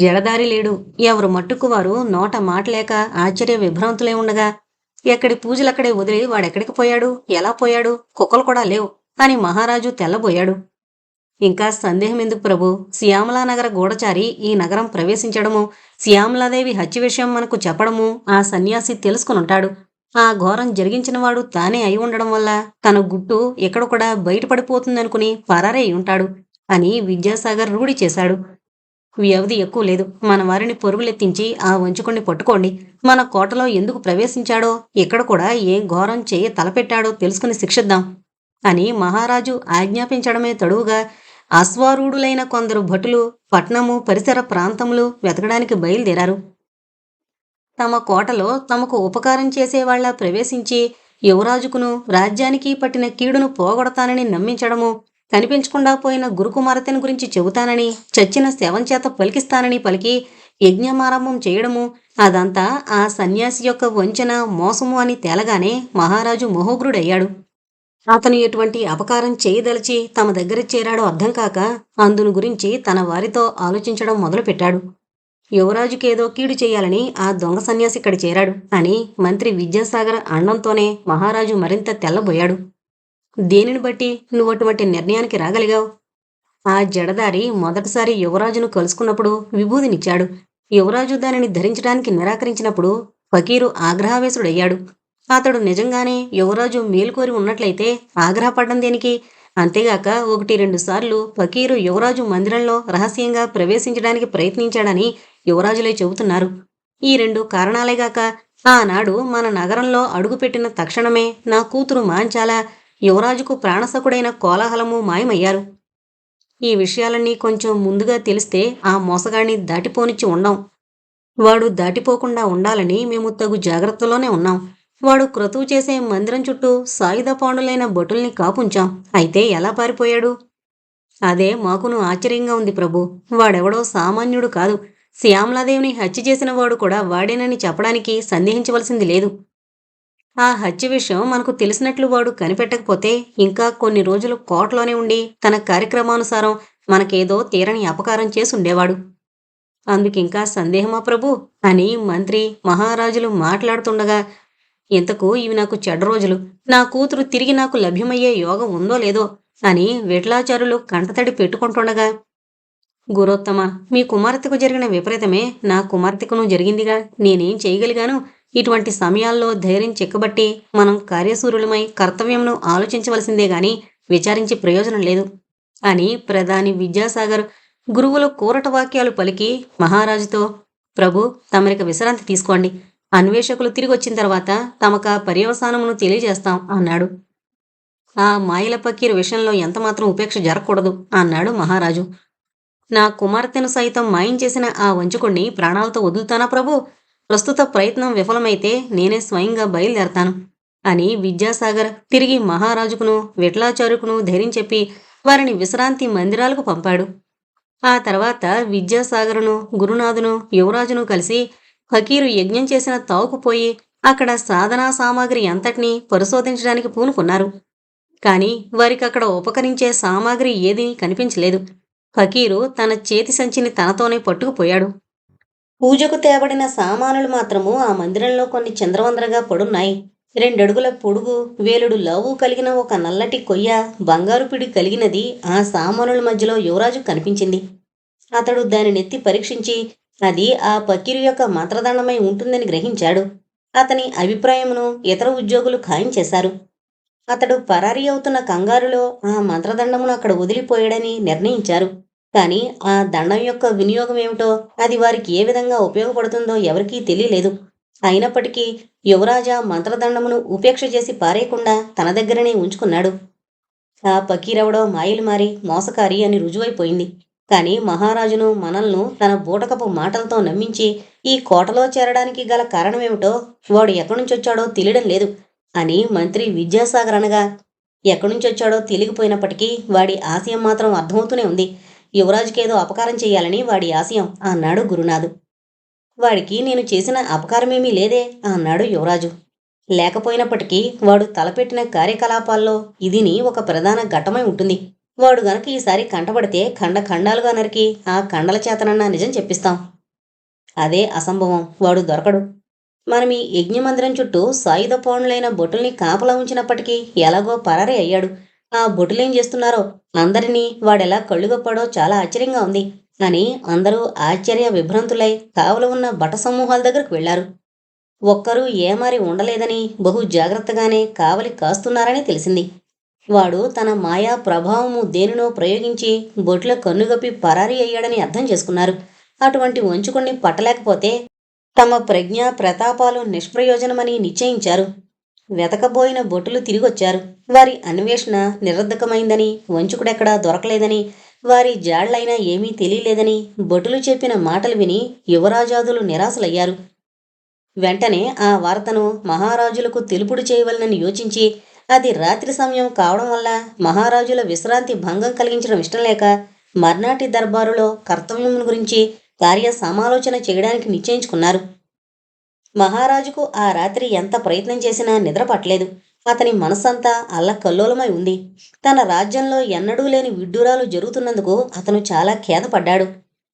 జడదారి లేడు. ఎవరు మట్టుకు వారు నోట మాట లేక ఆశ్చర్య విభ్రాంతులై ఉండగా, ఎక్కడి పూజలక్కడే వదిలి వాడెక్కడికి పోయాడు? ఎలా పోయాడు? కుక్కలు కూడా లేవు అని మహారాజు తెల్లబోయాడు. ఇంకా సందేహమెందుకు ప్రభూ! శ్యామలానగర గూఢచారి ఈ నగరం ప్రవేశించడము, శ్యామలాదేవి హత్య విషయం మనకు చెప్పడము ఆ సన్యాసి తెలుసుకునుంటాడు. ఆ ఘోరం జరిగించినవాడు తానే అయి ఉండడం వల్ల తన గుట్టు ఇక్కడ కూడా బయటపడిపోతుందనుకుని పరారే ఉంటాడు అని విద్యాసాగర్ రూఢి చేశాడు. వ్యవధి ఎక్కువ లేదు. మన వారిని పొరుగులెత్తించి ఆ వంచుకుని పట్టుకోండి. మన కోటలో ఎందుకు ప్రవేశించాడో, ఇక్కడ కూడా ఏం ఘోరం చేయ తలపెట్టాడో తెలుసుకుని శిక్షిద్దాం అని మహారాజు ఆజ్ఞాపించడమే తడువుగా అశ్వారూఢులైన కొందరు భటులు పట్నము పరిసర ప్రాంతములు వెతకడానికి బయలుదేరారు. తమ కోటలో తమకు ఉపకారం చేసేవాళ్లా ప్రవేశించి యువరాజుకును రాజ్యానికి పట్టిన కీడును పోగొడతానని నమ్మించడము, కనిపించకుండా పోయిన గురుకుమారతెను గురించి చెబుతానని, చచ్చిన శవంచేత పలికిస్తానని పలికి యజ్ఞమారంభం చేయడము, అదంతా ఆ సన్యాసి యొక్క వంచన మోసము అని తేలగానే మహారాజు మహోగ్రుడయ్యాడు. అతను ఎటువంటి అపకారం చేయదలిచి తమ దగ్గర చేరాడో అర్థం కాక అందును గురించి తన వారితో ఆలోచించడం మొదలుపెట్టాడు. యువరాజుకేదో కీడు చేయాలని ఆ దొంగ సన్యాసి ఇక్కడ చేరాడు అని మంత్రి విద్యాసాగర్ అండంతోనే మహారాజు మరింత తెల్లబోయాడు. దేనిని బట్టి నువ్వు అటువంటి నిర్ణయానికి రాగలిగావు? ఆ జడదారి మొదటిసారి యువరాజును కలుసుకున్నప్పుడు విభూదినిచ్చాడు. యువరాజు దానిని ధరించడానికి నిరాకరించినప్పుడు ఫకీరు ఆగ్రహావేశుడయ్యాడు. అతడు నిజంగానే యువరాజు మేలుకోరి ఉన్నట్లయితే ఆగ్రహపడ్డం దేనికి? అంతేగాక 1-2 సార్లు ఫకీరు యువరాజు మందిరంలో రహస్యంగా ప్రవేశించడానికి ప్రయత్నించాడని యువరాజులే చెబుతున్నారు. ఈ 2 కారణాలేగాక ఆనాడు మన నగరంలో అడుగుపెట్టిన తక్షణమే నా కూతురు మాంచాల, యువరాజుకు ప్రాణసకుడైన కోలాహలము మాయమయ్యారు. ఈ విషయాలన్నీ కొంచెం ముందుగా తెలిస్తే ఆ మోసగాడిని దాటిపోనిచ్చి ఉండం. వాడు దాటిపోకుండా ఉండాలని మేము తగు జాగ్రత్తలోనే ఉన్నాం. వాడు క్రతువు చేసే మందిరం చుట్టూ సాయుధ పాండులైన భటుల్ని కాపుంచాం. అయితే ఎలా పారిపోయాడు? అదే మాకును ఆశ్చర్యంగా ఉంది ప్రభు. వాడెవడో సామాన్యుడు కాదు. శ్యామలాదేవిని హత్య చేసిన వాడు కూడా వాడేనని చెప్పడానికి సందేహించవలసింది లేదు. ఆ హత్య విషయం మనకు తెలిసినట్లు వాడు కనిపెట్టకపోతే ఇంకా కొన్ని రోజులు కోటలోనే ఉండి తన కార్యక్రమానుసారం మనకేదో తీరని అపకారం చేసుండేవాడు. అందుకింకా సందేహమా ప్రభు అని మంత్రి మహారాజులు మాట్లాడుతుండగా, ఇంతకు ఇవి నాకు చెడ్డ రోజులు, నా కూతురు తిరిగి నాకు లభ్యమయ్యే యోగం ఉందో లేదో అని విఠలాచారులు కంటతడి పెట్టుకుంటుండగా, గురోత్తమ, మీ కుమార్తెకు జరిగిన విపరీతమే నా కుమార్తెకును జరిగిందిగా. నేనేం చేయగలిగాను? ఇటువంటి సమయాల్లో ధైర్యం చెక్కబట్టి మనం కార్యశూరులమై కర్తవ్యంను ఆలోచించవలసిందే గాని విచారించి ప్రయోజనం లేదు అని ప్రధాని విద్యాసాగర్ గురువులు కూరట వాక్యాలు పలికి మహారాజుతో, ప్రభు, తమరిక విశ్రాంతి తీసుకోండి. అన్వేషకులు తిరిగొచ్చిన తర్వాత తమక పర్యవసానమును తెలియజేస్తాం అన్నాడు. ఆ మాయల పకీరు విషయంలో ఎంతమాత్రం ఉపేక్ష జరగకూడదు అన్నాడు మహారాజు. నా కుమార్తెను సైతం మాయం చేసిన ఆ వంచుకుణ్ణి ప్రాణాలతో వదులుతానా ప్రభు? ప్రస్తుత ప్రయత్నం విఫలమైతే నేనే స్వయంగా బయలుదేరతాను అని విద్యాసాగర్ తిరిగి మహారాజుకును విఠలాచార్యుకును ధైర్యం చెప్పి వారిని విశ్రాంతి మందిరాలకు పంపాడు. ఆ తర్వాత విద్యాసాగరును గురునాథును యువరాజును కలిసి ఫకీరు యజ్ఞం చేసిన తావుకు పోయి అక్కడ సాధనా సామాగ్రి అంతటినీ పరిశోధించడానికి పూనుకున్నారు. కాని వారికక్కడ ఉపకరించే సామాగ్రి ఏదీ కనిపించలేదు. ఫకీరు తన చేతి సంచిని తనతోనే పట్టుకుపోయాడు. పూజకు తేబడిన సామానులు మాత్రము ఆ మందిరంలో కొన్ని చంద్రవందరగా పడున్నాయి. 2 అడుగుల పొడుగు, వేలుడు లావు కలిగిన ఒక నల్లటి కొయ్య, బంగారు పిడి కలిగినది ఆ సామానుల మధ్యలో యువరాజు కనిపించింది. అతడు దానినెత్తి పరీక్షించి అది ఆ ఫకీరు యొక్క మంత్రదండమై ఉంటుందని గ్రహించాడు. అతని అభిప్రాయమును ఇతర ఉద్యోగులు ఖాయం చేశారు. అతడు పరారీ అవుతున్న కంగారులో ఆ మంత్రదండమును అక్కడ వదిలిపోయాడని నిర్ణయించారు. కానీ ఆ దండం యొక్క వినియోగం ఏమిటో, అది వారికి ఏ విధంగా ఉపయోగపడుతుందో ఎవరికీ తెలియలేదు. అయినప్పటికీ యువరాజా మంత్రదండమును ఉపేక్ష చేసి పారేయకుండా తన దగ్గరనే ఉంచుకున్నాడు. ఆ ఫకీరెవడో మాయలు మారి మోసకారి అని రుజువైపోయింది. కాని మహారాజును మనల్ను తన బూటకపు మాటలతో నమ్మించి ఈ కోటలో చేరడానికి గల కారణమేమిటో, వాడు ఎక్కడ్నుంచొచ్చాడో తెలియడం లేదు అని మంత్రి విద్యాసాగర్ అనగా, ఎక్కడ్నుంచొచ్చాడో తెలియకపోయినప్పటికీ వాడి ఆశయం మాత్రం అర్థమవుతూనే ఉంది. యువరాజుకేదో అపకారం చెయ్యాలని వాడి ఆశయం అన్నాడు గురునాథు. వాడికి నేను చేసిన అపకారమేమీ లేదే అన్నాడు యువరాజు. లేకపోయినప్పటికీ వాడు తలపెట్టిన కార్యకలాపాల్లో ఇదిని ఒక ప్రధాన ఘట్టమై ఉంటుంది. వాడు గనక ఈసారి కంటపడితే ఖండ ఖండాలుగా నరికి ఆ కండల చేతనన్నా నిజం చెప్పిస్తాం. అదే అసంభవం, వాడు దొరకడు. మనం ఈ యజ్ఞమందిరం చుట్టూ సాయుధ పౌండ్లైన బొటుల్ని కాపలా ఉంచినప్పటికీ ఎలాగో పరారీ అయ్యాడు. ఆ బొటులేం చేస్తున్నారో, అందరినీ వాడెలా కళ్ళుగప్పాడో చాలా ఆశ్చర్యంగా ఉంది అని అందరూ ఆశ్చర్య విభ్రాంతులై కావలి ఉన్న బట సమూహాల దగ్గరకు వెళ్లారు. ఒక్కరూ ఏమారి ఉండలేదని, బహు జాగ్రత్తగానే కావలి కాస్తున్నారని తెలిసింది. వాడు తన మాయా ప్రభావము దేనినో ప్రయోగించి బొట్ల కన్నుగప్పి పరారీ అయ్యాడని అర్థం చేసుకున్నారు. అటువంటి వంచుకుణ్ణి పట్టలేకపోతే తమ ప్రజ్ఞా ప్రతాపాలు నిష్ప్రయోజనమని నిశ్చయించారు. వెతకబోయిన బొట్టులు తిరిగొచ్చారు. వారి అన్వేషణ నిరర్ధకమైందని, వంచుకుడెక్కడా దొరకలేదని, వారి జాళ్లైనా ఏమీ తెలియలేదని బొట్టులు చెప్పిన మాటలు విని యువరాజాదులు నిరాశలయ్యారు. వెంటనే ఆ వార్తను మహారాజులకు తెలుపుడు చేయవలనని యోచించి, అది రాత్రి సమయం కావడం వల్ల మహారాజుల విశ్రాంతి భంగం కలిగించడం ఇష్టం లేక మర్నాటి దర్బారులో కర్తవ్యం గురించి కార్య సమాలోచన చేయడానికి నిశ్చయించుకున్నారు. మహారాజుకు ఆ రాత్రి ఎంత ప్రయత్నం చేసినా నిద్ర పట్టలేదు. అతని మనస్సంతా అల్లకల్లోలమై ఉంది. తన రాజ్యంలో ఎన్నడూ లేని విడ్డూరాలు జరుగుతున్నందుకు అతను చాలా ఖేదపడ్డాడు.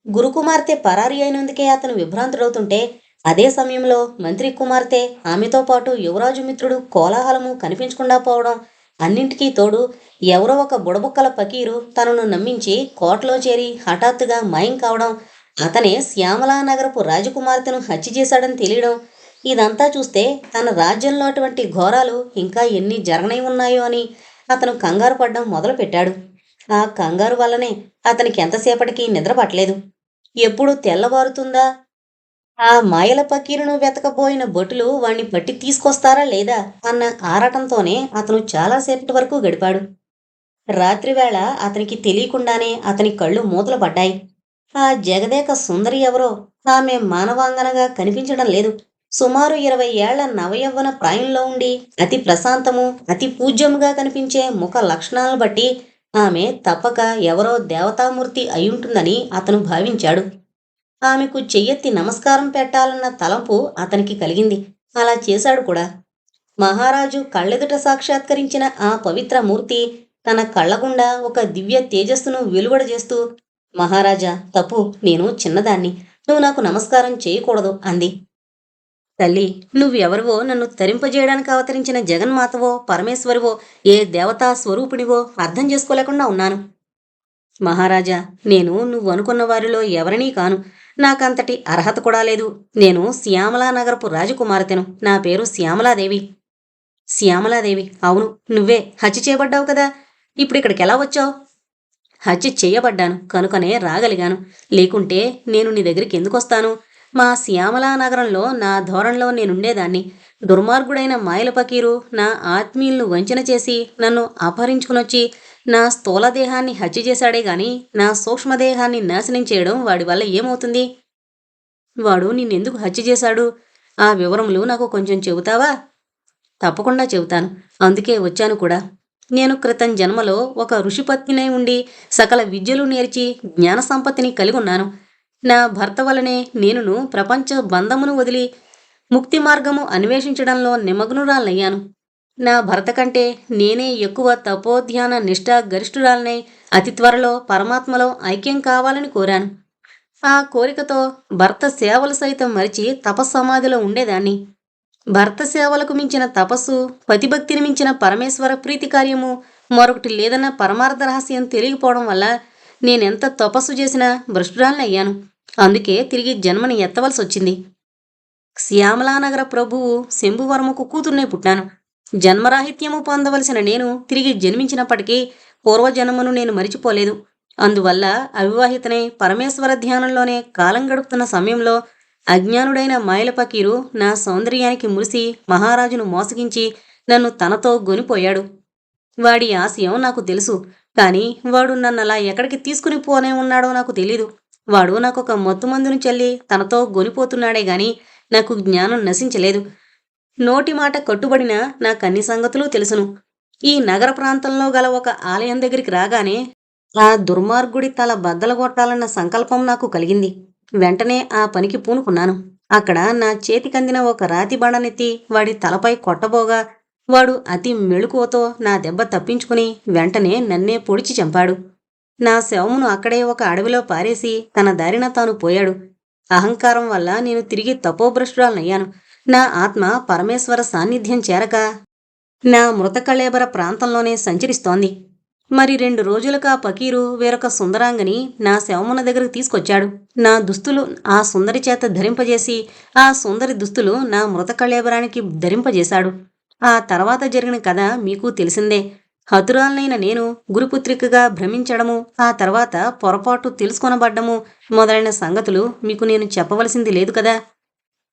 గురుకుమార్తె పరారీ అయినందుకే అతను విభ్రాంతుడవుతుంటే, అదే సమయంలో మంత్రి కుమార్తె, ఆమెతో పాటు యువరాజు మిత్రుడు కోలాహలము కనిపించకుండా పోవడం, అన్నింటికీ తోడు ఎవరో ఒక బుడబుక్కల పకీరు తనను నమ్మించి కోటలో చేరి హఠాత్తుగా మాయం కావడం, అతనే శ్యామలా నగరపు రాజకుమార్తెను హత్య చేశాడని తెలియడం, ఇదంతా చూస్తే తన రాజ్యంలో అటువంటి ఘోరాలు ఇంకా ఎన్ని జరగనై ఉన్నాయో అని అతను కంగారు పడ్డం మొదలుపెట్టాడు. ఆ కంగారు వల్లనే అతనికి ఎంతసేపటికి నిద్ర పట్టలేదు. ఎప్పుడు తెల్లవారుతుందా, ఆ మాయల పకీరును వెతకబోయిన భటులు వాణ్ణి పట్టి తీసుకొస్తారా లేదా అన్న ఆరాటంతోనే అతను చాలాసేపటి వరకు గడిపాడు. రాత్రివేళ అతనికి తెలియకుండానే అతని కళ్ళు మూతలు పడ్డాయి. ఆ జగదేక సుందరి ఎవరో, ఆమె మానవాంగనగా కనిపించడం లేదు. సుమారు 20 ఏళ్ల నవయవ్వన ప్రాయంలో ఉండి అతి ప్రశాంతము, అతి పూజ్యముగా కనిపించే ముఖ లక్షణాలను బట్టి ఆమె తప్పక ఎవరో దేవతామూర్తి అయ్యుంటుందని అతను భావించాడు. ఆమెకు చెయ్యెత్తి నమస్కారం పెట్టాలన్న తలంపు అతనికి కలిగింది. అలా చేశాడు కూడా. మహారాజు కళ్ళెదుట సాక్షాత్కరించిన ఆ పవిత్ర మూర్తి తన కళ్ళగుండా ఒక దివ్య తేజస్సును వెలువడజేస్తూ, మహారాజా, తప్పు, నేను చిన్నదాన్ని, నువ్వు నాకు నమస్కారం చేయకూడదు అంది. తల్లి, నువ్వెవరివో, నన్ను తరింపజేయడానికి అవతరించిన జగన్మాతవో, పరమేశ్వరివో, ఏ దేవతా స్వరూపిణివో అర్థం చేసుకోలేకుండా ఉన్నాను. మహారాజా, నేను నువ్వనుకున్న వారిలో ఎవరినీ కాను. నాకంతటి అర్హత కూడా లేదు. నేను శ్యామలా నగరపు రాజకుమార్తెను. నా పేరు శ్యామలాదేవి. శ్యామలాదేవి, అవును, నువ్వే హత్య చేయబడ్డావు కదా. ఇప్పుడిక్కడికి ఎలా వచ్చావు? హత్య చేయబడ్డాను కనుకనే రాగలిగాను. లేకుంటే నేను నీ దగ్గరికి ఎందుకొస్తాను? మా శ్యామలా నగరంలో నా ధోరణిలో నేనుండేదాన్ని. దుర్మార్గుడైన మాయల పకీరు నా ఆత్మీయులను వంచన చేసి నన్ను అపహరించుకునొచ్చి నా స్థూలదేహాన్ని హత్య చేశాడే గాని నా సూక్ష్మదేహాన్ని నాశనం చేయడం వాడి వల్ల ఏమవుతుంది? వాడు నిన్నెందుకు హత్య చేశాడు? ఆ వివరములు నాకు కొంచెం చెబుతావా? తప్పకుండా చెబుతాను. అందుకే వచ్చాను కూడా. నేను క్రితం జన్మలో ఒక ఋషిపత్నినై ఉండి సకల విద్యలు నేర్చి జ్ఞాన సంపత్తిని కలిగి ఉన్నాను. నా భర్త వలనే నేనును ప్రపంచ బంధమును వదిలి ముక్తి మార్గము అన్వేషించడంలో నిమగ్నురాలయ్యాను. నా భర్త కంటే నేనే ఎక్కువ తపోధ్యాన నిష్ఠా గరిష్ఠురాలనై అతి త్వరలో పరమాత్మలో ఐక్యం కావాలని కోరాను. ఆ కోరికతో భర్త సేవలు సైతం మరిచి తపస్సమాధిలో ఉండేదాన్ని. భర్త సేవలకు మించిన తపస్సు, పతిభక్తిని మించిన పరమేశ్వర ప్రీతి కార్యము మరొకటి లేదన్న పరమార్థ రహస్యం తెలియకపోవడం వల్ల నేనెంత తపస్సు చేసినా భ్రష్టురాలిని అయ్యాను. అందుకే తిరిగి జన్మని ఎత్తవలసి వచ్చింది. శ్యామలానగర ప్రభువు శంభువర్మకు కూతుర్నే పుట్టాను. జన్మరాహిత్యము పొందవలసిన నేను తిరిగి జన్మించినప్పటికీ పూర్వజన్మను నేను మరిచిపోలేదు. అందువల్ల అవివాహితనే పరమేశ్వర ధ్యానంలోనే కాలం గడుపుతున్న సమయంలో అజ్ఞానుడైన మాయల పకీరు నా సౌందర్యానికి మురిసి మహారాజును మోసగించి నన్ను తనతో గొనిపోయాడు. వాడి ఆశయం నాకు తెలుసు. కాని వాడు నన్నలా ఎక్కడికి తీసుకుని పోనే ఉన్నాడో నాకు తెలీదు. వాడు నాకొక మత్తుమందును చల్లి తనతో గొనిపోతున్నాడే గాని నాకు జ్ఞానం నశించలేదు. నోటి మాట కట్టుబడిన నాకన్ని సంగతులు తెలుసును. ఈ నగర ప్రాంతంలో గల ఒక ఆలయం దగ్గరికి రాగానే ఆ దుర్మార్గుడి తల బద్దలగొట్టాలన్న సంకల్పం నాకు కలిగింది. వెంటనే ఆ పనికి పూనుకున్నాను. అక్కడ నా చేతికందిన ఒక రాతి బండనెత్తి వాడి తలపై కొట్టబోగా వాడు అతి మెళుకువతో నా దెబ్బ తప్పించుకుని వెంటనే నన్నే పొడిచి చంపాడు. నా శవమును అక్కడే ఒక అడవిలో పారేసి తన దారిన తాను పోయాడు. అహంకారం వల్ల నేను తిరిగి తపోభ్రష్టురాలనయ్యాను. నా ఆత్మ పరమేశ్వర సాన్నిధ్యం చేరక నా మృతకళేబర ప్రాంతంలోనే సంచరిస్తోంది. మరి 2 రోజులకు ఆ పకీరు వేరొక సుందరాంగిని నా శవమున దగ్గరకు తీసుకొచ్చాడు. నా దుస్తులు ఆ సుందరి చేత ధరింపజేసి ఆ సుందరి దుస్తులు నా మృతకళేబరానికి ధరింపజేశాడు. ఆ తర్వాత జరిగిన కథ మీకు తెలిసిందే. హతురాలనైన నేను గురుపుత్రికగా భ్రమించడము, ఆ తర్వాత పొరపాటు తెలుసుకొనబడ్డము మొదలైన సంగతులు మీకు నేను చెప్పవలసింది లేదు కదా.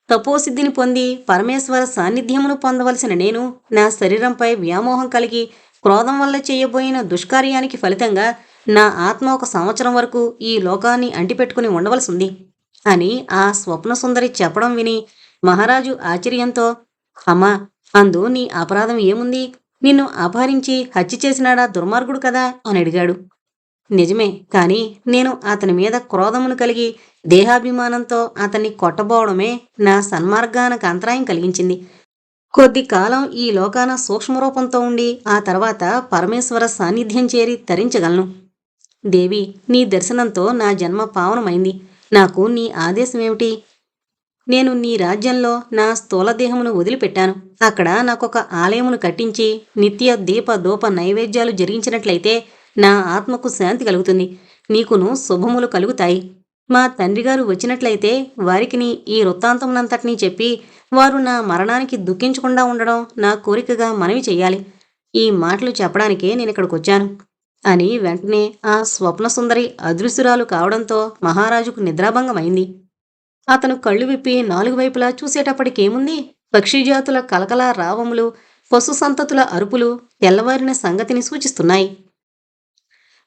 తపోసిద్ధిని పొంది పరమేశ్వర సాన్నిధ్యమును పొందవలసిన నేను నా శరీరంపై వ్యామోహం కలిగి క్రోధం వల్ల చేయబోయిన దుష్కార్యానికి ఫలితంగా నా ఆత్మ 1 సంవత్సరం వరకు ఈ లోకాన్ని అంటిపెట్టుకుని ఉండవలసింది అని ఆ స్వప్న సుందరి చెప్పడం విని మహారాజు ఆశ్చర్యంతో, అమ్మా, అందు నీ అపరాధం ఏముంది? నిన్ను అపహరించి హత్య చేసినాడా దుర్మార్గుడు కదా అని అడిగాడు. నిజమే, కాని నేను అతని మీద క్రోధమును కలిగి దేహాభిమానంతో అతన్ని కొట్టబోవడమే నా సన్మార్గానికి అంతరాయం కలిగించింది. కొద్ది కాలం ఈ లోకాన సూక్ష్మరూపంతో ఉండి ఆ తర్వాత పరమేశ్వర సాన్నిధ్యం చేరి తరించగలను. దేవి, నీ దర్శనంతో నా జన్మ పావనమైంది. నాకు నీ ఆదేశమేమిటి? నేను నీ రాజ్యంలో నా స్థూలదేహమును వదిలిపెట్టాను. అక్కడ నాకొక ఆలయమును కట్టించి నిత్య దీప దూప నైవేద్యాలు జరిగించినట్లయితే నా ఆత్మకు శాంతి కలుగుతుంది. నీకును శుభములు కలుగుతాయి. మా తండ్రిగారు వచ్చినట్లయితే వారికిని ఈ వృత్తాంతమునంతటినీ చెప్పి వారు నా మరణానికి దుఃఖించకుండా ఉండడం నా కోరికగా మనవి చెయ్యాలి. ఈ మాటలు చెప్పడానికే నేనిక్కడికొచ్చాను అని వెంటనే ఆ స్వప్నసుందరి అదృశ్యురాలు కావడంతో మహారాజుకు నిద్రాభంగమైంది. అతను కళ్ళు విప్పి 4 వైపులా చూసేటప్పటికేముంది? పక్షిజాతుల కలకల రావములు, పశు సంతతుల అరుపులు తెల్లవారిన సంగతిని సూచిస్తున్నాయి.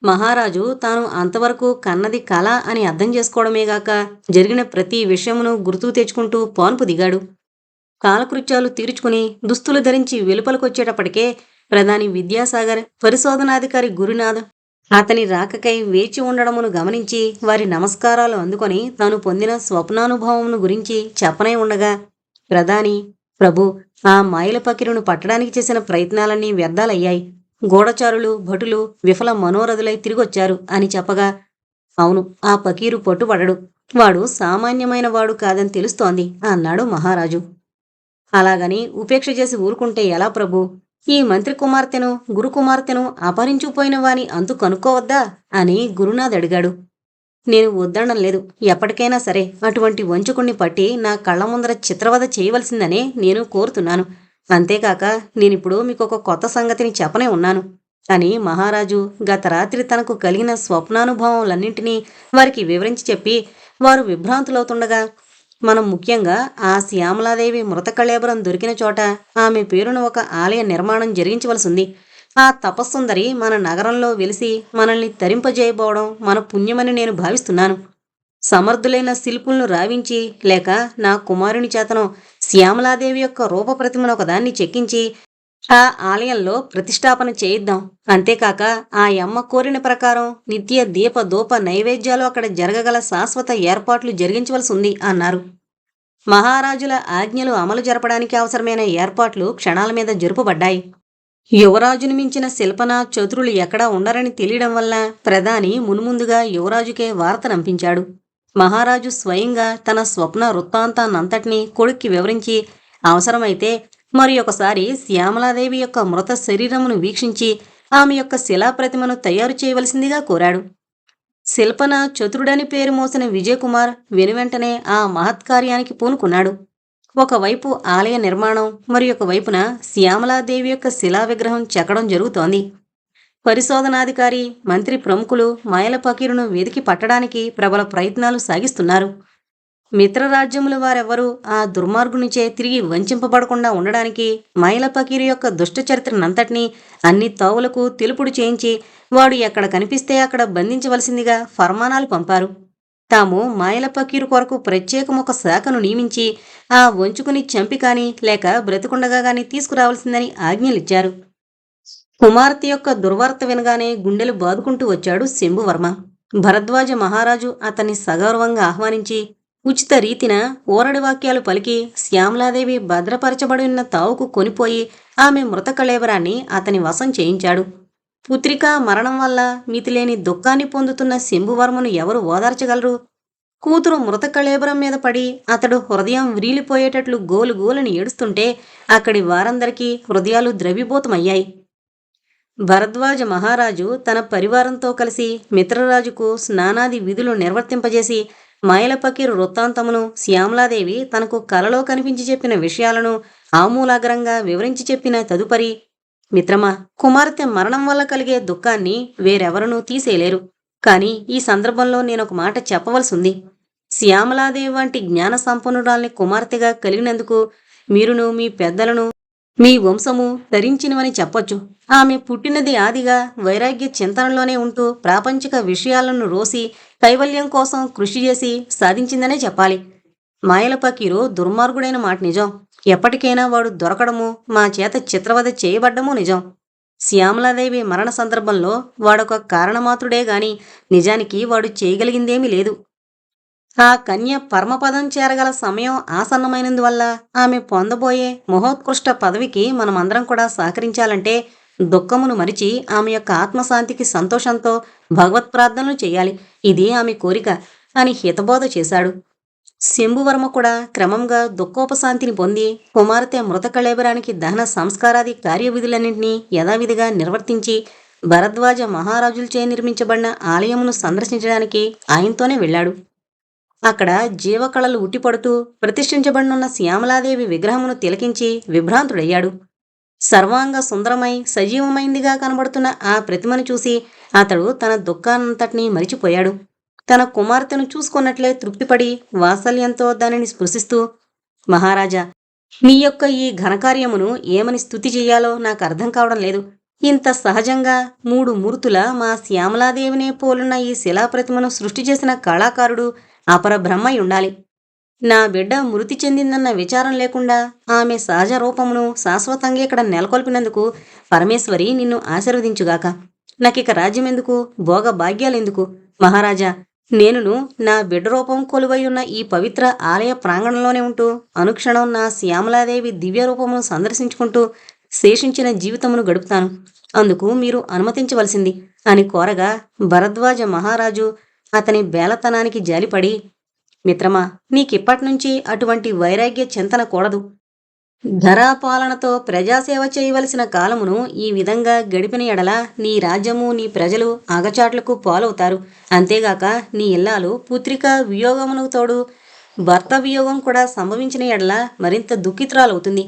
మహారాజు తాను అంతవరకు కన్నది కళ అని అర్థం చేసుకోవడమేగాక జరిగిన ప్రతి విషయమును గుర్తుకు తెచ్చుకుంటూ పాన్పు దిగాడు. కాలకృత్యాలు తీర్చుకుని దుస్తులు ధరించి వెలుపలకొచ్చేటప్పటికే ప్రధాని విద్యాసాగర్, పరిశోధనాధికారి గురునాథ్ అతని రాకకై వేచి ఉండడమును గమనించి వారి నమస్కారాలు అందుకొని తాను పొందిన స్వప్నానుభవమును గురించి చెప్పనే ఉండగా, ప్రధాని, ప్రభు, ఆ మాయల పకిరును పట్టడానికి చేసిన ప్రయత్నాలన్నీ వ్యర్థాలయ్యాయి. గూఢచారులు, భటులు విఫల మనోరథులై తిరిగొచ్చారు అని చెప్పగా, అవును, ఆ పకీరు పట్టుబడడు. వాడు సామాన్యమైన వాడు కాదని తెలుస్తోంది అన్నాడు మహారాజు. అలాగని ఉపేక్ష చేసి ఊరుకుంటే ఎలా ప్రభు? ఈ మంత్రి కుమార్తెను, గురు కుమార్తెను అపహరించుకుపోయిన వాని అంతు కనుక్కోవద్దా అని గురునాథ్ అడిగాడు. నేను వద్దడం లేదు. ఎప్పటికైనా సరే అటువంటి వంచుకుణ్ణి పట్టి నా కళ్ళ ముందర చిత్రవద చేయవలసిందనే నేను కోరుతున్నాను. అంతేకాక నేనిప్పుడు మీకొక కొత్త సంగతిని చెప్పనే ఉన్నాను అని మహారాజు గత రాత్రి తనకు కలిగిన స్వప్నానుభవములన్నింటినీ వారికి వివరించి చెప్పి వారు విభ్రాంతులవుతుండగా, మనం ముఖ్యంగా ఆ శ్యామలాదేవి మృతకళేబరం దొరికిన చోట ఆమె పేరున ఒక ఆలయ నిర్మాణం జరిగించవలసింది. ఆ తపస్సుందరి మన నగరంలో వెలిసి మనల్ని తరింపజేయబోవడం మన పుణ్యమని నేను భావిస్తున్నాను. సమర్థులైన శిల్పులను రావించి లేక నా కుమారుని చేతను శ్యామలాదేవి యొక్క రూపప్రతిమను ఒకదాన్ని చెక్కించి ఆ ఆలయంలో ప్రతిష్టాపన చేయిద్దాం. అంతేకాక ఆ యమ్మ కోరిన ప్రకారం నిత్య దీప దూప నైవేద్యాలు అక్కడ జరగగల శాశ్వత ఏర్పాట్లు జరిగించవలసి ఉంది అన్నారు. మహారాజుల ఆజ్ఞలు అమలు జరపడానికి అవసరమైన ఏర్పాట్లు క్షణాల మీద జరుపబడ్డాయి. యువరాజును మించిన శిల్పన చతురులు ఎక్కడా ఉండరని తెలియడం వల్ల ప్రధాని మున్ముందుగా యువరాజుకే వార్త నంపించాడు. మహారాజు స్వయంగా తన స్వప్న వృత్తాంతాన్నంతటినీ కొడుక్కి వివరించి అవసరమైతే మరి ఒకసారి శ్యామలాదేవి యొక్క మృత శరీరమును వీక్షించి ఆమె యొక్క శిలాప్రతిమను తయారు చేయవలసిందిగా కోరాడు. శిల్పన చతురుడని పేరు మోసిన విజయకుమార్ వెనువెంటనే ఆ మహత్కార్యానికి పూనుకున్నాడు. ఒకవైపు ఆలయ నిర్మాణం, మరి ఒక వైపున శ్యామలాదేవి యొక్క శిలా విగ్రహం చెక్కడం జరుగుతోంది. పరిశోధనాధికారి, మంత్రి ప్రముఖులు మాయల పకీరును వెదికి పట్టడానికి ప్రబల ప్రయత్నాలు సాగిస్తున్నారు. మిత్రరాజ్యముల వారెవ్వరూ ఆ దుర్మార్గునిచే తిరిగి వంచింపబడకుండా ఉండడానికి మాయల పకీరు యొక్క దుష్ట చరిత్రనంతటినీ అన్ని తావులకు తెలుపుడు చేయించి వాడు ఎక్కడ కనిపిస్తే అక్కడ బంధించవలసిందిగా ఫర్మానాలు పంపారు. తాము మాయల పకీరు కొరకు ప్రత్యేకం ఒక శాఖను నియమించి ఆ వంచుకుని చంపి కాని లేక బ్రతికుండగా గాని తీసుకురావాల్సిందని ఆజ్ఞలిచ్చారు. కుమార్తె యొక్క దుర్వార్త వినగానే గుండెలు బాదుకుంటూ వచ్చాడు శంభువర్మ. భరద్వాజ మహారాజు అతన్ని సగౌరవంగా ఆహ్వానించి, ఉచిత రీతిన ఊరడి వాక్యాలు పలికి శ్యామలాదేవి భద్రపరచబడి ఉన్న తావుకు కొనిపోయి ఆమె మృత కళేబరాన్ని అతని వశం చేయించాడు. పుత్రిక మరణం వల్ల మితిలేని దుఃఖాన్ని పొందుతున్న శంభువర్మను ఎవరు ఓదార్చగలరు? కూతురు మృత కళేబరం మీద పడి అతడు హృదయం వ్రీలిపోయేటట్లు గోలుగోలని ఏడుస్తుంటే అక్కడి వారందరికీ హృదయాలు ద్రవీభూతమయ్యాయి. భరద్వాజ మహారాజు తన పరివారంతో కలిసి మిత్రరాజుకు స్నానాది విధులు నిర్వర్తింపజేసి మైలపకీరు వృత్తాంతమును, శ్యామలాదేవి తనకు కలలో కనిపించి చెప్పిన విషయాలను ఆమూలాగ్రంగా వివరించి చెప్పిన తదుపరి, మిత్రమా, కుమార్తె మరణం వల్ల కలిగే దుఃఖాన్ని వేరెవరనూ తీసేయలేరు. కాని ఈ సందర్భంలో నేనొక మాట చెప్పవలసింది. శ్యామలాదేవి వంటి జ్ఞాన సంపన్నురాల్ని కుమార్తెగా కలిగినందుకు మీరును మీ పెద్దలను మీ వంశము ధరించినవని చెప్పొచ్చు. ఆమె పుట్టినది ఆదిగా వైరాగ్య చింతనలోనే ఉంటూ ప్రాపంచిక విషయాలను రోసి కైవల్యం కోసం కృషి చేసి సాధించిందనే చెప్పాలి. మాయలపకీరు దుర్మార్గుడైన మాట నిజం. ఎప్పటికైనా వాడు దొరకడము, మా చేత చిత్రవధ చేయబడ్డము నిజం. శ్యామలాదేవి మరణ సందర్భంలో వాడొక కారణమాత్రుడే గాని నిజానికి వాడు చేయగలిగిందేమీ లేదు. ఆ కన్య పరమపదం చేరగల సమయం ఆసన్నమైనందువల్ల ఆమె పొందబోయే మహోత్కృష్ట పదవికి మనమందరం కూడా సహకరించాలంటే దుఃఖమును మరిచి ఆమె యొక్క ఆత్మశాంతికి సంతోషంతో భగవత్ ప్రార్థనలు చేయాలి. ఇది ఆమె కోరిక అని హితబోధ చేశాడు. శంభువర్మ కూడా క్రమంగా దుఃఖోపశాంతిని పొంది కుమార్తె మృత కళేబరానికి దహన సంస్కారాది కార్యవిధులన్నింటినీ యథావిధిగా నిర్వర్తించి భరద్వాజ మహారాజులచే నిర్మించబడిన ఆలయమును సందర్శించడానికి ఆయనతోనే వెళ్ళాడు. అక్కడ జీవకళలు ఉట్టిపడుతూ ప్రతిష్ఠించబడినున్న శ్యామలాదేవి విగ్రహమును తిలకించి విభ్రాంతుడయ్యాడు. సర్వాంగ సుందరమై సజీవమైందిగా కనబడుతున్న ఆ ప్రతిమను చూసి అతడు తన దుఃఖానంతటినీ మరిచిపోయాడు. తన కుమార్తెను చూసుకున్నట్లే తృప్తిపడి వాత్సల్యంతో దానిని స్పృశిస్తూ, మహారాజా, మీ యొక్క ఈ ఘనకార్యమును ఏమని స్తుతి చెయ్యాలో నాకు అర్థం కావడం లేదు. ఇంత సహజంగా 3 మూర్తుల మా శ్యామలాదేవినే పోలున్న ఈ శిలాప్రతిమను సృష్టి చేసిన కళాకారుడు అపరబ్రహ్మై ఉండాలి. నా బిడ్డ మృతి చెందిందన్న విచారం లేకుండా ఆమె సహజ రూపమును శాశ్వతంగా ఇక్కడ నెలకొల్పినందుకు పరమేశ్వరి నిన్ను ఆశీర్వదించుగాక. నాకిక రాజ్యమెందుకు, భోగ భాగ్యాలెందుకు? మహారాజా, నేనును నా బిడ్డ రూపం కొలువై ఉన్న ఈ పవిత్ర ఆలయ ప్రాంగణంలోనే ఉంటూ అనుక్షణం నా శ్యామలాదేవి దివ్య రూపమును సందర్శించుకుంటూ శేషించిన జీవితమును గడుపుతాను. అందుకు మీరు అనుమతించవలసింది అని కోరగా భరద్వాజ మహారాజు అతని బేలతనానికి జాలిపడి, మిత్రమా, నీకిప్పటినుంచి అటువంటి వైరాగ్య చింతన కూడదు. ధరాపాలనతో ప్రజాసేవ చేయవలసిన కాలమును ఈ విధంగా గడిపిన ఎడల నీ రాజ్యము, నీ ప్రజలు అగచాట్లకు పాలవుతారు. అంతేగాక నీ ఇల్లాలు పుత్రిక వియోగమును తోడు భర్త వియోగం కూడా సంభవించిన ఎడల మరింత దుఃఖితురాలవుతుంది.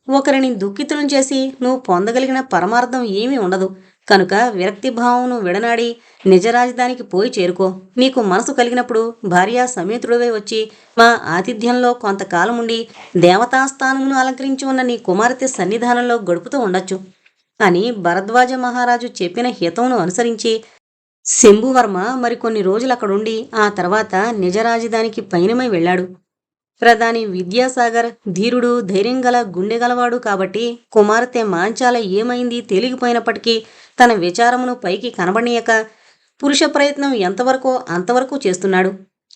ఒకరిని దుఃఖితులను చేసి నువ్వు పొందగలిగిన పరమార్థం ఏమీ ఉండదు. కనుక విరక్తిభావమును విడనాడి నిజ రాజధానికి పోయి చేరుకో. నీకు మనసు కలిగినప్పుడు భార్యా సమేతుడివై వచ్చి మా ఆతిథ్యంలో కొంతకాలం ఉండి దేవతాస్థానమును అలంకరించి ఉన్న నీ కుమార్తె సన్నిధానంలో గడుపుతూ ఉండొచ్చు అని భరద్వాజ మహారాజు చెప్పిన హితమును అనుసరించి శంభువర్మ మరికొన్ని రోజులు అక్కడుండి ఆ తర్వాత నిజ రాజధానికి పయనమై వెళ్ళాడు. ప్రధాని విద్యాసాగర్ ధీరుడు, ధైర్యంగల గుండెగలవాడు కాబట్టి కుమార్తె మాంచాల ఏమైంది తేలిగిపోయినప్పటికీ తన విచారమును పైకి కనబడనీయక పురుష ప్రయత్నం ఎంతవరకో అంతవరకు చేస్తున్నాడు.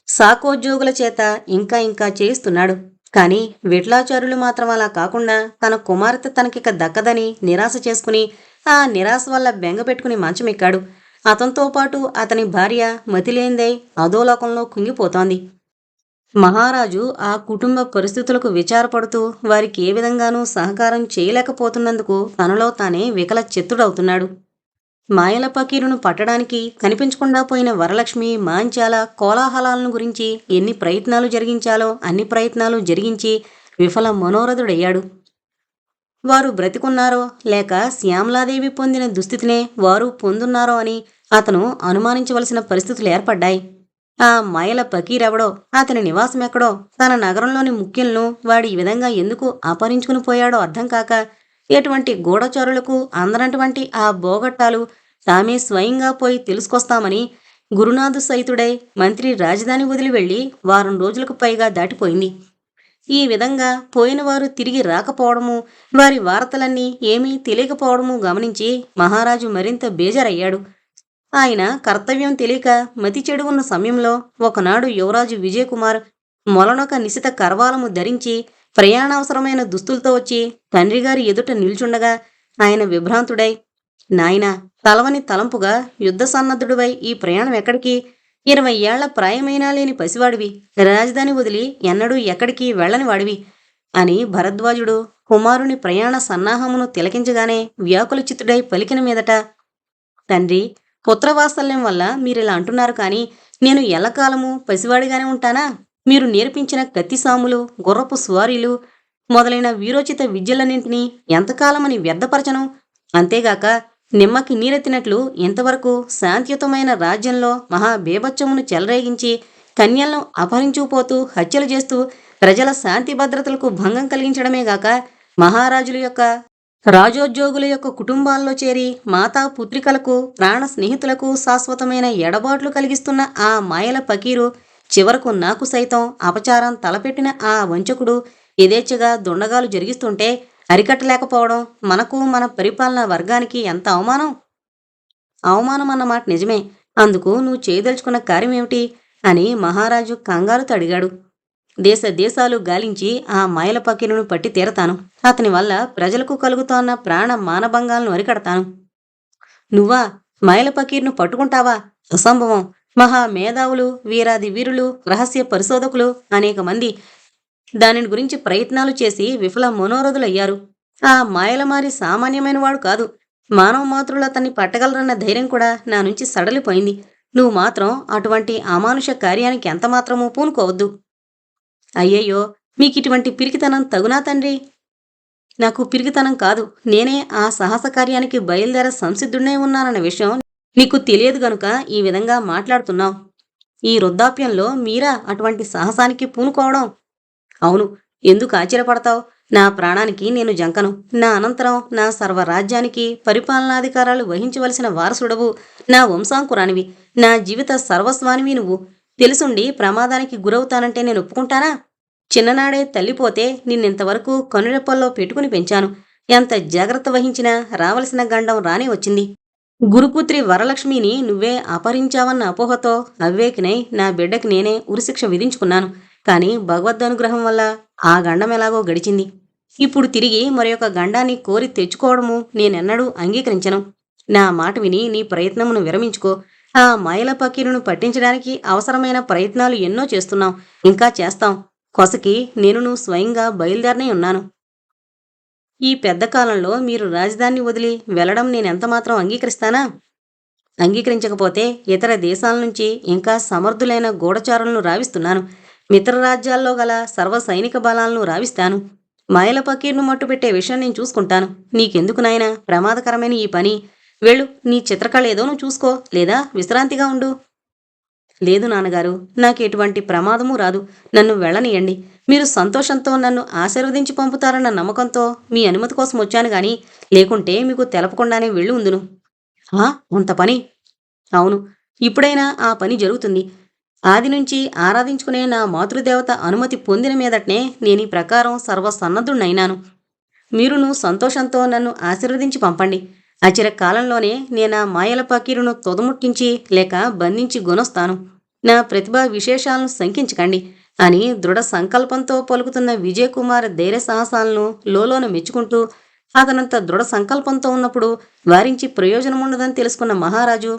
శాఖోద్యోగుల చేత ఇంకా ఇంకా చేయిస్తున్నాడు. కాని విఠలాచార్యులు మాత్రం అలా కాకుండా తన కుమార్తె తనకిక దక్కదని నిరాశ చేసుకుని ఆ నిరాశ వల్ల బెంగ పెట్టుకుని మంచమెక్కాడు. అతనితో పాటు అతని భార్య మతిలేందై అధోలోకంలో కుంగిపోతోంది. మహారాజు ఆ కుటుంబ పరిస్థితులకు విచారపడుతూ వారికి ఏ విధంగానూ సహకారం చేయలేకపోతున్నందుకు తనలో తానే వికల చిత్తుడవుతున్నాడు. మాయల పకీరును పట్టడానికి కనిపించకుండా పోయిన వరలక్ష్మి, మాంచాల కోలాహలాలను గురించి ఎన్ని ప్రయత్నాలు జరిగించాలో అన్ని ప్రయత్నాలు జరిగించి విఫల మనోరథుడయ్యాడు. వారు బ్రతికున్నారో లేక శ్యామలాదేవి పొందిన దుస్థితినే వారు పొందున్నారో అని అతను అనుమానించవలసిన పరిస్థితులు ఏర్పడ్డాయి. ఆ మాయల పకీరెవడో, అతని నివాసమెక్కడో, తన నగరంలోని ముఖ్యులను వాడి ఈ విధంగా ఎందుకు అపహరించుకుని పోయాడో అర్థం కాక ఎటువంటి గూఢచారులకు అందనటువంటి ఆ బోగట్టాలు తామే స్వయంగా పోయి తెలుసుకొస్తామని గురునాథు సహితుడై మంత్రి రాజధాని వదిలి వెళ్లి వారం రోజులకు పైగా దాటిపోయింది. ఈ విధంగా పోయినవారు తిరిగి రాకపోవడము, వారి వార్తలన్నీ ఏమీ తెలియకపోవడము గమనించి మహారాజు మరింత బేజారయ్యాడు. ఆయన కర్తవ్యం తెలియక మతి చెడు ఉన్న సమయంలో ఒకనాడు యువరాజు విజయకుమార్ మొలనొక నిశిత కర్వాలము ధరించి ప్రయాణావసరమైన దుస్తులతో వచ్చి తండ్రిగారి ఎదుట నిల్చుండగా ఆయన విభ్రాంతుడై, నాయనా, తలవని తలంపుగా యుద్ధ సన్నద్ధుడివై ఈ ప్రయాణం ఎక్కడికి? 20 ఏళ్ల ప్రాయమైనా లేని పసివాడివి, రాజధాని వదిలి ఎన్నడూ ఎక్కడికి వెళ్ళని వాడివి అని భరద్వాజుడు కుమారుని ప్రయాణ సన్నాహమును తిలకించగానే వ్యాకులచిత్తుడై పలికిన మీదట, తండ్రి, పుత్రవాత్సల్యం వల్ల మీరిలా అంటున్నారు కానీ నేను ఎల్లకాలము పసివాడిగానే ఉంటానా? మీరు నేర్పించిన కత్తిసాములు, గుర్రపు స్వారీలు మొదలైన వీరోచిత విద్యలన్నింటినీ ఎంతకాలమని వ్యర్థపరచను? అంతేగాక నిమ్మకి నీరెత్తినట్లు ఇంతవరకు శాంతియుతమైన రాజ్యంలో మహాబీభత్సమును చెలరేగించి కన్యలను అపహరించుకుపోతూ హత్యలు చేస్తూ ప్రజల శాంతి భద్రతలకు భంగం కలిగించడమే గాక మహారాజుల యొక్క రాజోద్యోగుల యొక్క కుటుంబాల్లో చేరి మాతా పుత్రికలకు ప్రాణ స్నేహితులకు శాశ్వతమైన ఎడబాట్లు కలిగిస్తున్న ఆ మాయల పకీరు, చివరకు నాకు సైతం అపచారం తలపెట్టిన ఆ వంచకుడు యథేచ్ఛగా దుండగాలు జరిగిస్తుంటే అరికట్టలేకపోవడం మనకు మన పరిపాలనా వర్గానికి ఎంత అవమానం! అవమానం అన్నమాట నిజమే. అందుకు నువ్వు చేయదలుచుకున్న కార్యమేమిటి అని మహారాజు కంగారుతో అడిగాడు. దేశ దేశాలు గాలించి ఆ మాయల పకీరును పట్టి తీరతాను. అతని వల్ల ప్రజలకు కలుగుతోన్న ప్రాణ మానభంగాలను అరికడతాను. నువ్వా మాయల పకీర్ను పట్టుకుంటావా? అసంభవం. మహా మేధావులు, వీరాది వీరులు, రహస్య పరిశోధకులు అనేక మంది దానిని గురించి ప్రయత్నాలు చేసి విఫల మనోరథులయ్యారు. ఆ మాయలమారి సామాన్యమైన వాడు కాదు. మానవ మాతృలు అతన్ని పట్టగలరన్న ధైర్యం కూడా నా నుంచి సడలిపోయింది. నువ్వు మాత్రం అటువంటి అమానుష కార్యానికి ఎంతమాత్రమూ పూనుకోవద్దు. అయ్యయ్యో, మీకిటువంటి పిరికితనం తగునా తండ్రి? నాకు పిరికితనం కాదు. నేనే ఆ సాహస కార్యానికి బయలుదేర సంసిద్ధుడినే ఉన్నానన్న విషయం నీకు తెలియదు గనుక ఈ విధంగా మాట్లాడుతున్నావు. ఈ వృద్ధాప్యంలో మీరా అటువంటి సాహసానికి పూనుకోవడం? అవును. ఎందుకు ఆశ్చర్యపడతావు? నా ప్రాణానికి నేను జంకను. నా అనంతరం నా సర్వరాజ్యానికి పరిపాలనాధికారాలు వహించవలసిన వారసుడవు, నా వంశాంకురానివి, నా జీవిత సర్వస్వానివి నువ్వు. తెలుసుండి ప్రమాదానికి గురవుతానంటే నేను ఒప్పుకుంటానా? చిన్ననాడే తల్లిపోతే నిన్నింతవరకు కనురెప్పల్లో పెట్టుకుని పెంచాను. ఎంత జాగ్రత్త వహించినా రావలసిన గండం రానే వచ్చింది. గురుపుత్రి వరలక్ష్మిని నువ్వే అపహరించావన్న అపోహతో అవ్వేకినై నా బిడ్డకి నేనే ఉరిశిక్ష విధించుకున్నాను. కానీ భగవద్దనుగ్రహం వల్ల ఆ గండం ఎలాగో గడిచింది. ఇప్పుడు తిరిగి మరొక గండాన్ని కోరి తెచ్చుకోవడము నేనెన్నడూ అంగీకరించను. నా మాట విని నీ ప్రయత్నమును విరమించుకో. ఆ మాయల పకీరును పట్టించడానికి అవసరమైన ప్రయత్నాలు ఎన్నో చేస్తున్నాం, ఇంకా చేస్తాం. కొసకి నేను స్వయంగా బయలుదేరనే ఉన్నాను. ఈ పెద్ద కాలంలో మీరు రాజధానిని వదిలి వెళ్లడం నేనెంతమాత్రం అంగీకరిస్తానా? అంగీకరించకపోతే ఇతర దేశాల నుంచి ఇంకా సమర్థులైన గూఢచారులను రావిస్తున్నాను. మిత్రరాజ్యాల్లో గల సర్వ సైనిక బలాలను రావిస్తాను. మాయల పకీర్ను మట్టుపెట్టే విషయం నేను చూసుకుంటాను. నీకెందుకు నాయనా ప్రమాదకరమైన ఈ పని? వెళ్ళు, నీ చిత్రకళ ఏదో నువ్వు చూసుకో, లేదా విశ్రాంతిగా ఉండు. లేదు నాన్నగారు, నాకు ఎటువంటి ప్రమాదమూ రాదు. నన్ను వెళ్ళనియండి. మీరు సంతోషంతో నన్ను ఆశీర్వదించి పంపుతారన్న నమ్మకంతో మీ అనుమతి కోసం వచ్చాను గాని లేకుంటే మీకు తెలపకుండానే వెళ్ళి ఉందును. అంత పని? అవును, ఇప్పుడైనా ఆ పని జరుగుతుంది. ఆది నుంచి ఆరాధించుకునే నా మాతృదేవత అనుమతి పొందిన మీదటనే నేనీ ప్రకారం సర్వసన్నద్ధుణ్ణైనాను. మీరును సంతోషంతో నన్ను ఆశీర్వదించి పంపండి. అచిరకాలంలోనే నేనా మాయల పకీరును తొదముట్టించి లేక బంధించి గొనొస్తాను. నా ప్రతిభా విశేషాలను శంకించకండి అని దృఢ సంకల్పంతో పలుకుతున్న విజయకుమార్ ధైర్య సాహసాలను లోలోన మెచ్చుకుంటూ, అతనంత దృఢ సంకల్పంతో ఉన్నప్పుడు వారించి ప్రయోజనముండదని తెలుసుకున్న మహారాజు,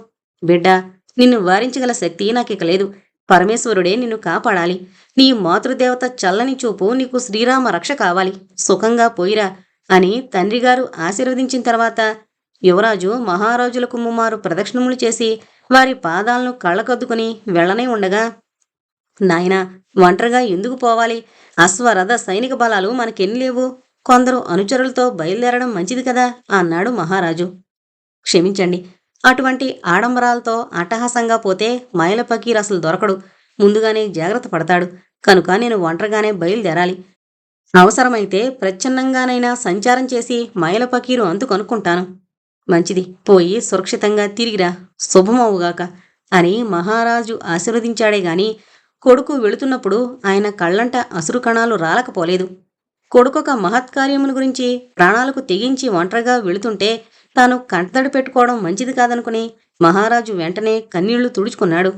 బిడ్డా, నిన్ను వారించగల శక్తి నాకిక లేదు. పరమేశ్వరుడే నిన్ను కాపాడాలి. నీ మాతృదేవత చల్లని చూపు నీకు శ్రీరామ రక్ష కావాలి. సుఖంగా పోయిరా అని తండ్రిగారు ఆశీర్వదించిన తర్వాత యువరాజు మహారాజులకు ముమ్మారు ప్రదక్షిణములు చేసి వారి పాదాలను కళ్ళకద్దుకుని వెళ్లనే ఉండగా, నాయనా, ఒంటరిగా ఎందుకు పోవాలి? అశ్వరథ సైనిక బలాలు మనకెన్ని లేవు. కొందరు అనుచరులతో బయలుదేరడం మంచిది కదా అన్నాడు మహారాజు. క్షమించండి, అటువంటి ఆడంబరాలతో అట్టహాసంగా పోతే మాయల పకీర్ అసలు దొరకడు. ముందుగానే జాగ్రత్త పడతాడు. కనుక నేను ఒంటరిగానే బయలుదేరాలి. అవసరమైతే ప్రచ్ఛన్నంగానైనా సంచారం చేసి మాయల పకీరు అంతు కనుక్కుంటాను. మంచిది, పోయి సురక్షితంగా తిరిగిరా, శుభమవుగాక అని మహారాజు ఆశీర్వదించాడే గాని కొడుకు వెళుతున్నప్పుడు ఆయన కళ్ళంట అసురు కణాలు రాలకపోలేదు. కొడుకొక మహత్కార్యమును గురించి ప్రాణాలకు తెగించి ఒంటరిగా వెళుతుంటే తాను కంటతడి పెట్టుకోవడం మంచిది కాదనుకుని మహారాజు వెంటనే కన్నీళ్లు తుడుచుకున్నాడు.